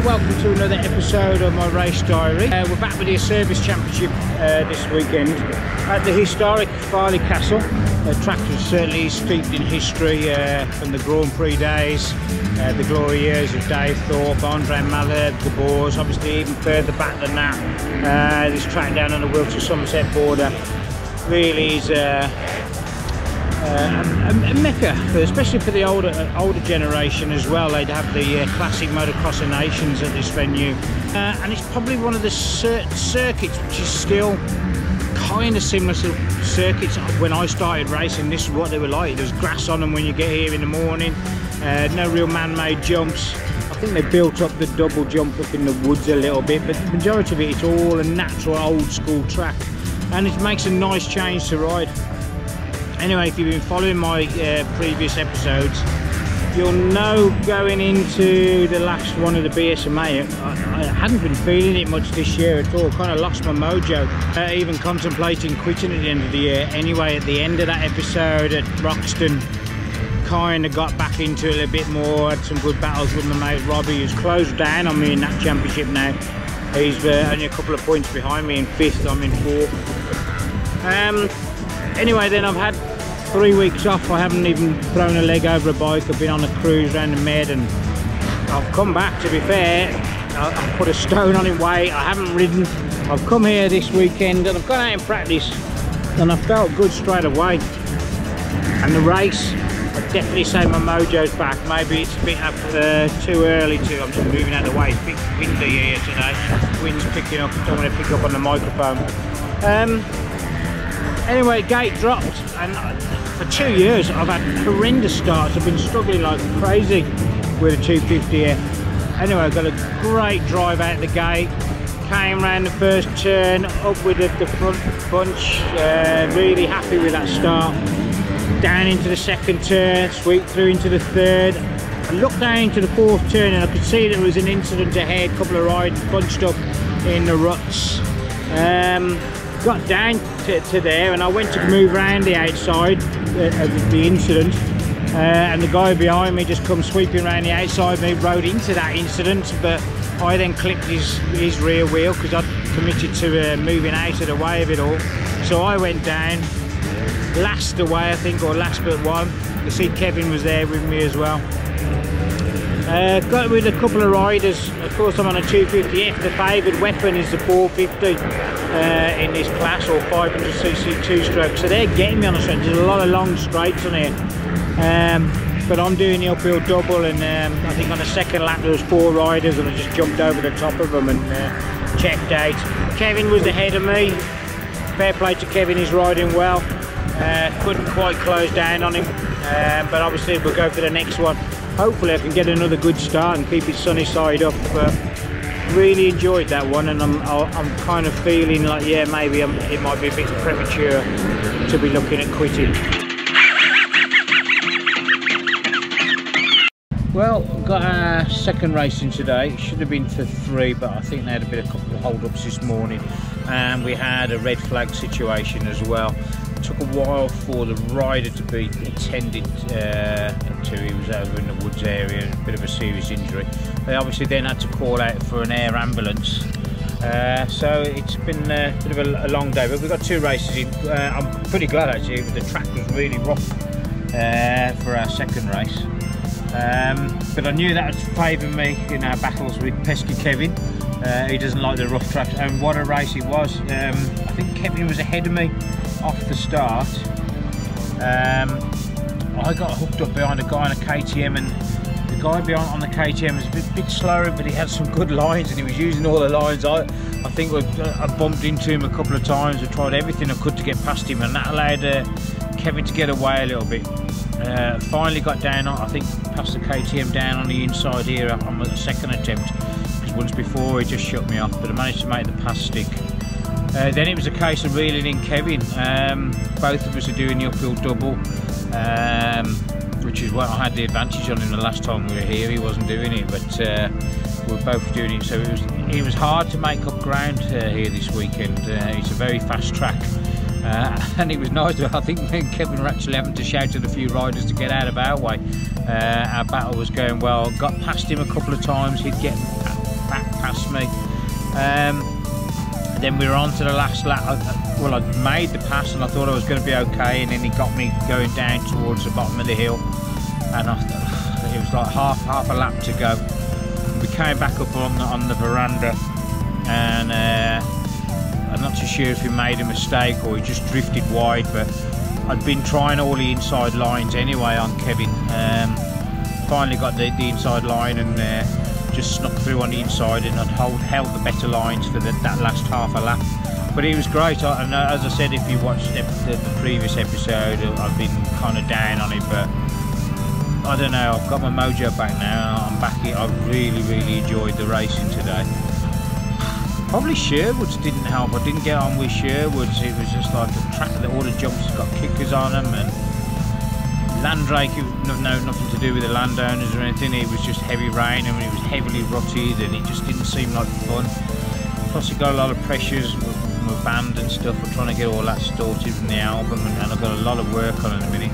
Well, welcome to another episode of my race diary. We're back with the Service Championship this weekend at the historic Farleigh Castle. The track was certainly steeped in history from the Grand Prix days, the glory years of Dave Thorpe, Andre Malherbe, the Boers, obviously even further back than that. This track down on the Wiltshire-Somerset border really is a mecca, especially for the older generation as well. They'd have the classic Motocross nations at this venue, and it's probably one of the circuits which is still kind of similar to circuits when I started racing. This is what they were like. There's grass on them when you get here in the morning, no real man-made jumps. I think they built up the double jump up in the woods a little bit, but the majority of it, it's all a natural old school track, and it makes a nice change to ride. Anyway, if you've been following my previous episodes, you'll know going into the last one of the BSMA, I hadn't been feeling it much this year at all. Kind of lost my mojo. Even contemplating quitting at the end of the year. Anyway, at the end of that episode at Roxton, kind of got back into it a little bit more. Had some good battles with my mate Robbie, who's closed down on me in that championship now. He's only a couple of points behind me in 5th, I'm in 4th. Anyway, then I've had 3 weeks off. I haven't even thrown a leg over a bike. I've been on a cruise around the Med, and I've come back. To be fair, I've put a stone on in weight. I haven't ridden. I've come here this weekend and I've gone out in practice, and I felt good straight away. And the race, I'd definitely say my mojo's back. Maybe it's a bit up too early to. I'm just moving out of the way. It's a bit windy here today. Wind's picking up. Don't want to pick up on the microphone. Anyway, gate dropped, and for 2 years I've had horrendous starts. I've been struggling like crazy with a 250F. Anyway, I got a great drive out the gate, came round the first turn, up with the front bunch, really happy with that start. Down into the second turn, sweep through into the third. I looked down into the 4th turn and I could see there was an incident ahead, a couple of riders bunched up in the ruts. Got down to there, and I went to move around the outside of the incident, and the guy behind me just come sweeping around the outside of me, rode into that incident, but I then clipped his rear wheel because I'd committed to moving out of the way of it all. So I went down, last away I think, or last but one. You see Kevin was there with me as well. Got with a couple of riders. Of course, I'm on a 250F. The favoured weapon is the 450 in this class, or 500cc 2-stroke. So they're getting me on the straight. There's a lot of long straights on here. But I'm doing the uphill double, and I think on the second lap there was 4 riders, and I just jumped over the top of them and checked out. Kevin was ahead of me. Fair play to Kevin, he's riding well. Couldn't quite close down on him, but obviously we'll go for the next one. Hopefully I can get another good start and keep it sunny side up. But really enjoyed that one, and I'm kind of feeling like, yeah, maybe it might be a bit premature to be looking at quitting. Well, got our second racing today. It should have been for 3, but I think they had a couple of hold-ups this morning, and we had a red flag situation as well. It took a while for the rider to be attended to. He was over in the woods area, a bit of a serious injury. They obviously then had to call out for an air ambulance. So it's been a bit of a long day, but we've got 2 races in. I'm pretty glad actually, the track was really rough for our second race. But I knew that would favour me in our battles with pesky Kevin. He doesn't like the rough tracks, and what a race it was. I think Kevin was ahead of me off the start. I got hooked up behind a guy on a KTM, and the guy behind on the KTM was a bit slower, but he had some good lines, and he was using all the lines. I think I bumped into him a couple of times. I tried everything I could to get past him, and that allowed Kevin to get away a little bit. Finally got down, I think past the KTM down on the inside here on the second attempt, because once before he just shut me off, but I managed to make the pass stick. Then it was a case of reeling in Kevin. Both of us are doing the uphill double, which is what I had the advantage on him the last time we were here. He wasn't doing it, but we were both doing it, so it was hard to make up ground here this weekend. It's a very fast track. And it was nice. I think me and Kevin were actually having to shout at a few riders to get out of our way. Our battle was going well. Got past him a couple of times. He'd get past me. Then we were on to the last lap. Well, I'd made the pass and I thought I was going to be okay, and then he got me going down towards the bottom of the hill, and it was like half a lap to go. We came back up on the veranda, and I'm not too sure if he made a mistake or he just drifted wide, but I'd been trying all the inside lines anyway on Kevin. Finally got the inside line and just snuck through on the inside, and I'd held the better lines for that last half a lap. But it was great, and as I said, if you watched the previous episode, I've been kind of down on it, but I don't know, I've got my mojo back now. I'm back here. I really enjoyed the racing today. Probably Sherwood's didn't help. I didn't get on with Sherwood's. It was just like the track that all the jumps got kickers on them, and Landrake, nothing to do with the landowners or anything. It was just heavy rain and it was heavily rutted, and it just didn't seem like fun. Plus, it got a lot of pressures with my band and stuff. We're trying to get all that sorted from the album, and I've got a lot of work on in a minute.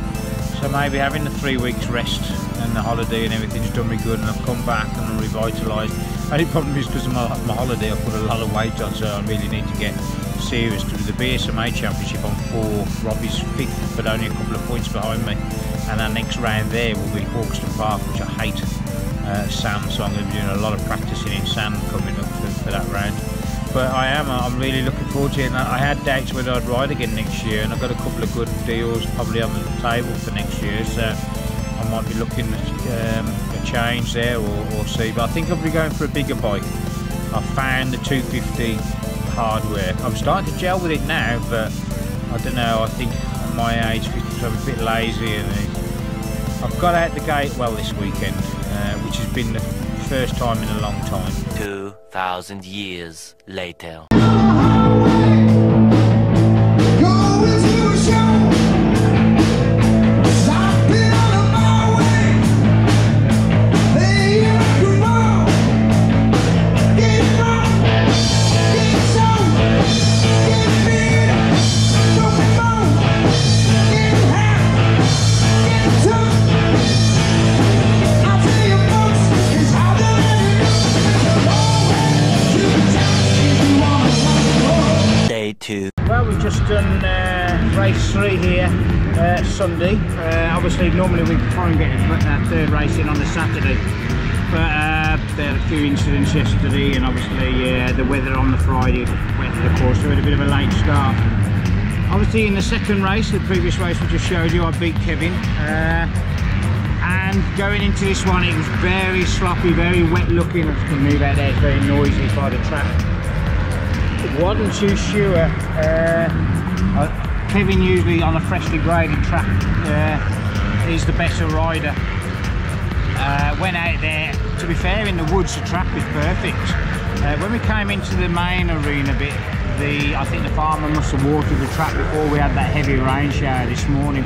So maybe having the 3 weeks rest and the holiday and everything's done me good, and I've come back and I'm revitalised. Only problem is because of my holiday, I put a lot of weight on, so I really need to get serious. To the BSMA Championship on 4th, Robbie's 5th, but only a couple of points behind me. And our next round there will be Hawkston Park, which I hate sand, so I'm going to be doing a lot of practicing in sand coming up for that round. But I'm really looking forward to it, and I had doubts whether I'd ride again next year, and I've got a couple of good deals probably on the table for next year, so I might be looking at a change there or see, but I think I'll be going for a bigger bike. I found the 250 hard work. I'm starting to gel with it now, but I don't know, I think at my age I'm a bit lazy, and I've got out the gate well this weekend, which has been the first time in a long time. 2,000 years later. Well, we've just done race 3 here, Sunday. Obviously, normally we try and get that third race in on the Saturday, but there were a few incidents yesterday, and obviously the weather on the Friday wetted, of course, so we had a bit of a late start. Obviously, in the second race, the previous race we just showed you, I beat Kevin, and going into this one, it was very sloppy, very wet looking. As you can move out there, it's very noisy by the track. Wasn't too sure. Kevin usually on a freshly graded track is the better rider. Went out there, to be fair, in the woods the track was perfect. When we came into the main arena bit, I think the farmer must have watered the track before we had that heavy rain shower this morning,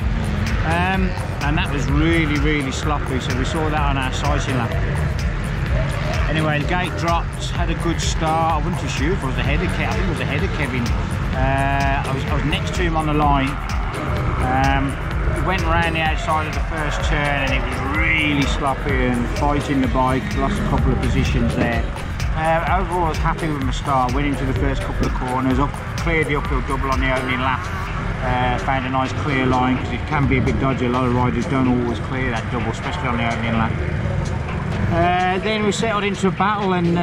and that was really sloppy, so we saw that on our cycling lap. Anyway, the gate dropped, had a good start. I wasn't too sure if I was ahead of Kevin. I think I was ahead of Kevin. I was next to him on the line. We went around the outside of the first turn, and it was really sloppy and fighting the bike. Lost a couple of positions there. Overall, I was happy with my start. Went into the first couple of corners, cleared the uphill double on the opening lap. Found a nice clear line, because it can be a bit dodgy. A lot of riders don't always clear that double, especially on the opening lap. Then we settled into a battle, and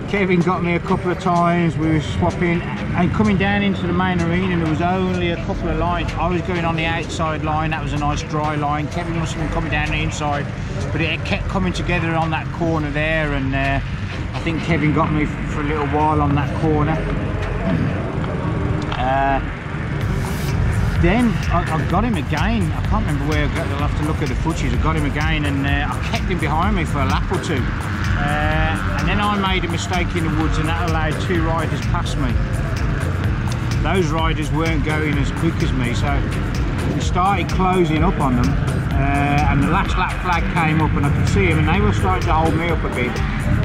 Kevin got me a couple of times. We were swapping, and coming down into the main arena, there was only a couple of lines. I was going on the outside line, that was a nice dry line. Kevin must have been coming down the inside, but it kept coming together on that corner there, and I think Kevin got me for a little while on that corner. Then I got him again. I can't remember where. I'll have to look at the footage. I got him again, and I kept him behind me for a lap or two. And then I made a mistake in the woods, and that allowed 2 riders past me. Those riders weren't going as quick as me, so we started closing up on them. And the last lap flag came up, and I could see them, and they were starting to hold me up a bit.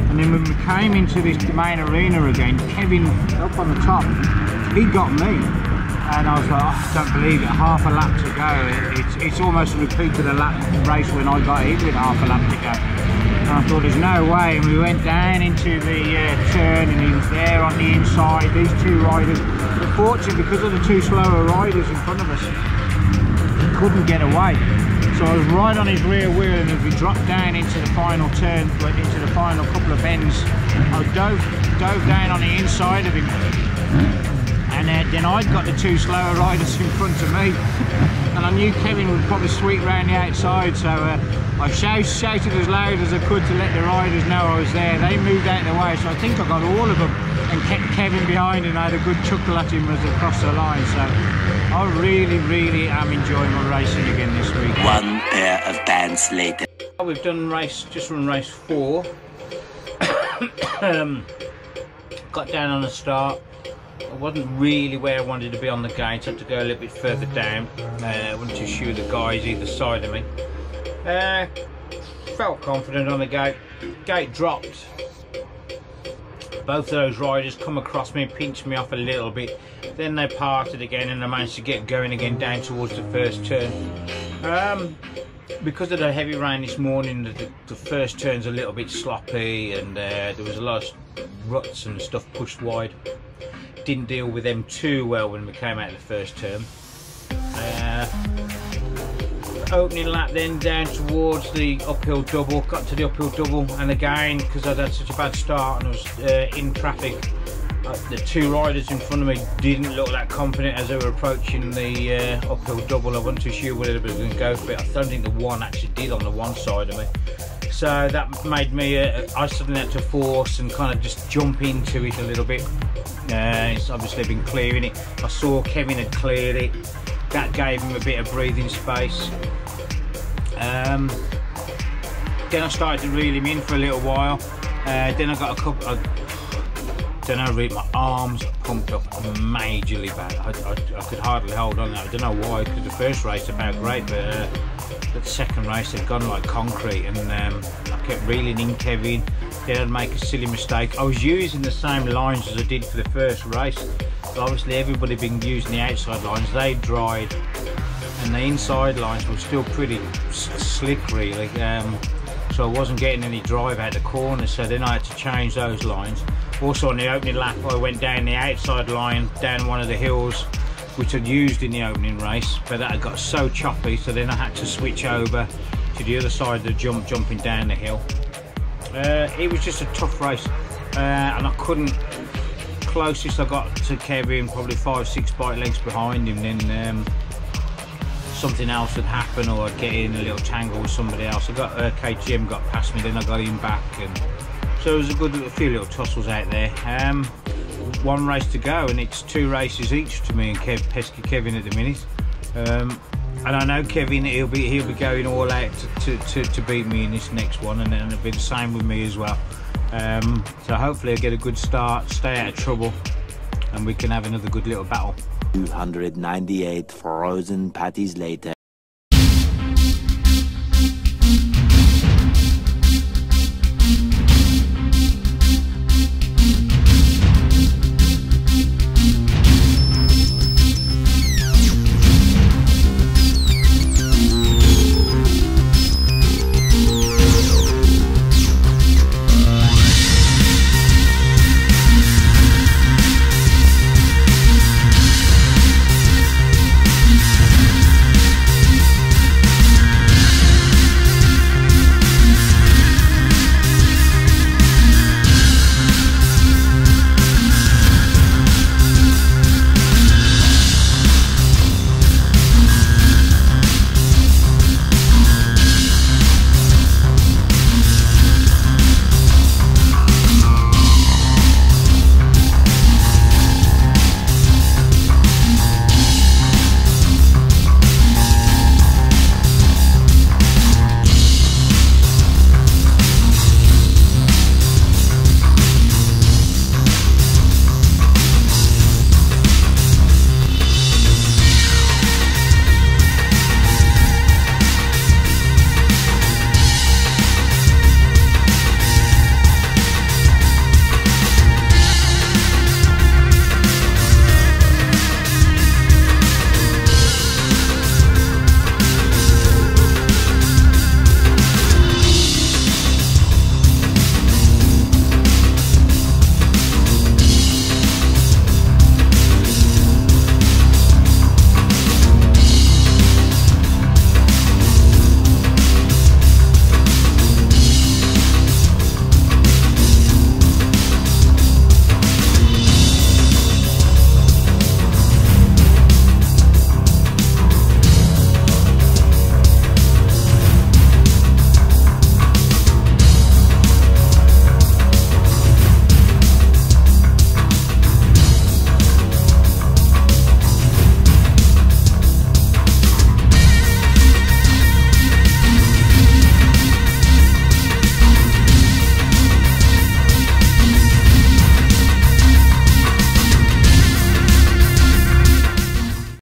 And then when we came into this main arena again, Kevin up on the top, he got me. And I was like, oh, I don't believe it, half a lap to go. It's almost a repeat of the lap race when I got hit with half a lap to go. I thought there's no way, and we went down into the turn, and he was there on the inside, these two riders. Unfortunately, because of the two slower riders in front of us, he couldn't get away. So I was right on his rear wheel, and as we dropped down into the final turn, into the final couple of bends, I dove down on the inside of him, and then I'd got the two slower riders in front of me, and I knew Kevin would probably sweep round the outside, so I shouted as loud as I could to let the riders know I was there. They moved out of the way, so I think I got all of them and kept Kevin behind, and I had a good chuckle at him as I crossed the line. So I really am enjoying my racing again this week. 1 pair of pants later. We've done just run race 4. Got down on the start. I wasn't really where I wanted to be on the gate. I had to go a little bit further down. I wasn't too sure the guys either side of me. Felt confident on the gate. Gate dropped. Both of those riders come across me and pinched me off a little bit. Then they parted again, and I managed to get going again down towards the first turn. Because of the heavy rain this morning, the first turn's a little bit sloppy, and there was a lot of ruts and stuff pushed wide. Didn't deal with them too well when we came out of the first turn. Opening lap then down towards the uphill double, got to the uphill double, and again, because I'd had such a bad start and I was in traffic, the two riders in front of me didn't look that confident as they were approaching the uphill double. I wasn't too sure whether they were going to go for it. I don't think the one actually did on the one side of me. So that made me, I suddenly had to force and kind of just jump into it a little bit. It's obviously been clearing it. I saw Kevin had cleared it. That gave him a bit of breathing space. Then I started to reel him in for a little while. Then I got a couple, I don't know, really, my arms pumped up majorly bad. I could hardly hold on. I don't know why, because the first race about great, but the second race had gone like concrete, and I kept reeling in Kevin. Then I'd make a silly mistake. I was using the same lines as I did for the first race, but obviously everybody been using the outside lines. They dried, and the inside lines were still pretty slick really, so I wasn't getting any drive out the corners, so then I had to change those lines. Also on the opening lap I went down the outside line, down one of the hills which I'd used in the opening race, but that had got so choppy, so then I had to switch over to the other side of the jumping down the hill. It was just a tough race, and I couldn't, closest I got to Kevin, probably 5-6 bike lengths behind him, then something else would happen, or I'd get in a little tangle with somebody else. I got KTM got past me, then I got him back, and so it was a few little tussles out there. One race to go, and it's 2 races each to me and pesky Kevin at the minute. And I know Kevin, he'll be going all out to beat me in this next one, and it'll be the same with me as well. So hopefully I'll get a good start, stay out of trouble, and we can have another good little battle. 298 frozen patties later.